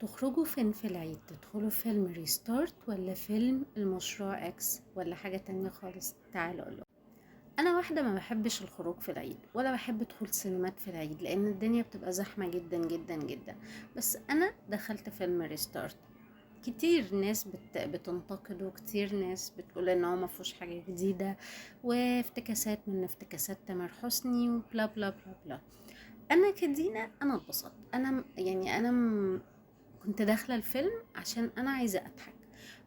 تخرجوا فين في العيد؟ تدخلوا فيلم ريستارت ولا فيلم المشروع اكس ولا حاجة تانية خالص؟ تعالوا اقول. انا واحدة ما بحبش الخروج في العيد ولا بحب دخول سينمات في العيد لان الدنيا بتبقى زحمة جدا جدا جدا. بس انا دخلت فيلم ريستارت. كتير ناس بتنتقده، كتير ناس بتقول ان هو ما فيهوش حاجة جديدة وافتكاسات من افتكاسات تامر حسني وبلا بلا بلا بلا. انا كدينا انا اتبسطت. كنت داخله الفيلم عشان انا عايزه اضحك.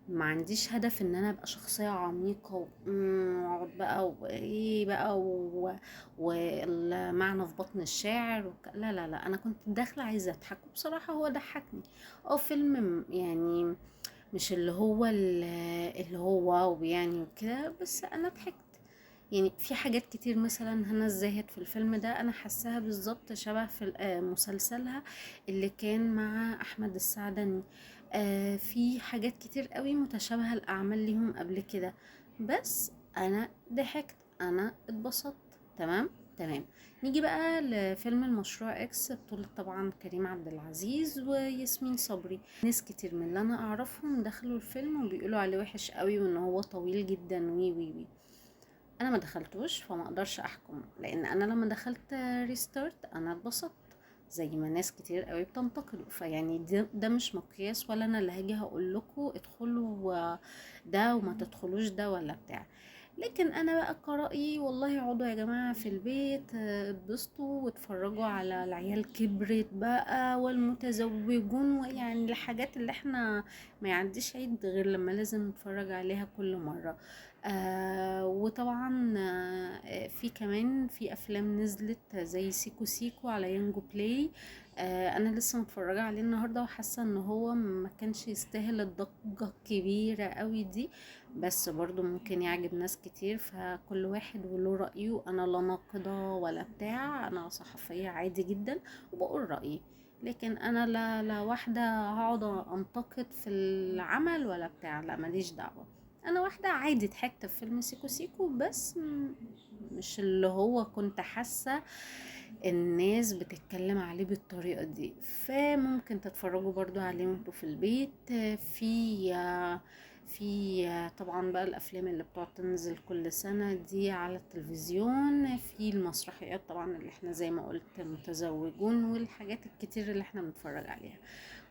ما عنديش هدف ان انا ابقى شخصيه عميقه واقعد بقى وايه بقى والمعنى في بطن الشاعر لا لا لا، انا كنت داخله عايزه اضحك وبصراحه هو ضحكني. اه فيلم يعني مش اللي هو واو يعني وكده، بس انا ضحكت. يعني في حاجات كتير، مثلا هنا الزاهد في الفيلم ده انا حاساها بالظبط شبه في مسلسلها اللي كان مع احمد السعدني. في حاجات كتير قوي متشابهة الاعمال ليهم قبل كده. بس انا ضحكت، انا اتبسطت. تمام تمام. نيجي بقى لفيلم المشروع اكس، بطولة طبعا كريم عبد العزيز وياسمين صبري. ناس كتير من اللي انا اعرفهم دخلوا الفيلم وبيقولوا عليه وحش قوي وان هو طويل جدا وي وي وي. انا ما دخلتوش فما اقدرش احكم، لان انا لما دخلت ريستارت انا اتبسطت زي ما ناس كتير قوي بتنتقده. فيعني ده مش مقياس، ولا انا اللي هاجي هقول لكم ادخلوا ده وما تدخلوش ده ولا بتاع. لكن انا بقى كرأيي، والله اقعدوا يا جماعة في البيت، اتبسطوا واتفرجوا على العيال كبرت بقى والمتزوجون، ويعني الحاجات اللي احنا ما يعديش عيد غير لما لازم نتفرج عليها كل مرة. وطبعا في كمان في افلام نزلت زي سيكو سيكو على يانجو بلاي. انا لسه متفرجه عليه النهارده وحاسه ان هو ما كانش يستاهل الضجه الكبيره قوي دي، بس برضو ممكن يعجب ناس كتير، فكل واحد وله رأيه. انا لا ناقدة ولا بتاع، انا صحفية عادي جدا وبقول رأيي. لكن انا لا واحدة هقعد انتقد في العمل ولا بتاع، لا ماليش دعوة. انا واحدة عادي ضحكت في فيلم سيكو سيكو، بس مش اللي هو كنت حاسة الناس بتتكلم عليه بالطريقة دي. فممكن تتفرجوا برضو عليه وانتوا في البيت. في طبعا بقى الافلام اللي بتقعد تنزل كل سنة دي على التلفزيون، في المسرحيات طبعا اللي احنا زي ما قلت متزوجون، والحاجات الكتير اللي احنا بنتفرج عليها.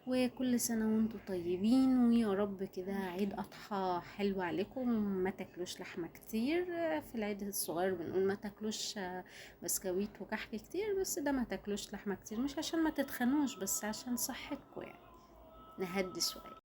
وكل سنة وانتم طيبين، ويا رب كده عيد أضحى حلو عليكم. ما تاكلوش لحمة كتير. في العيد الصغير بنقول ما تاكلوش بسكويت وكحك كتير، بس ده ما تاكلوش لحمة كتير مش عشان ما تتخنوش، بس عشان صحتكم يعني. نهدي شوية.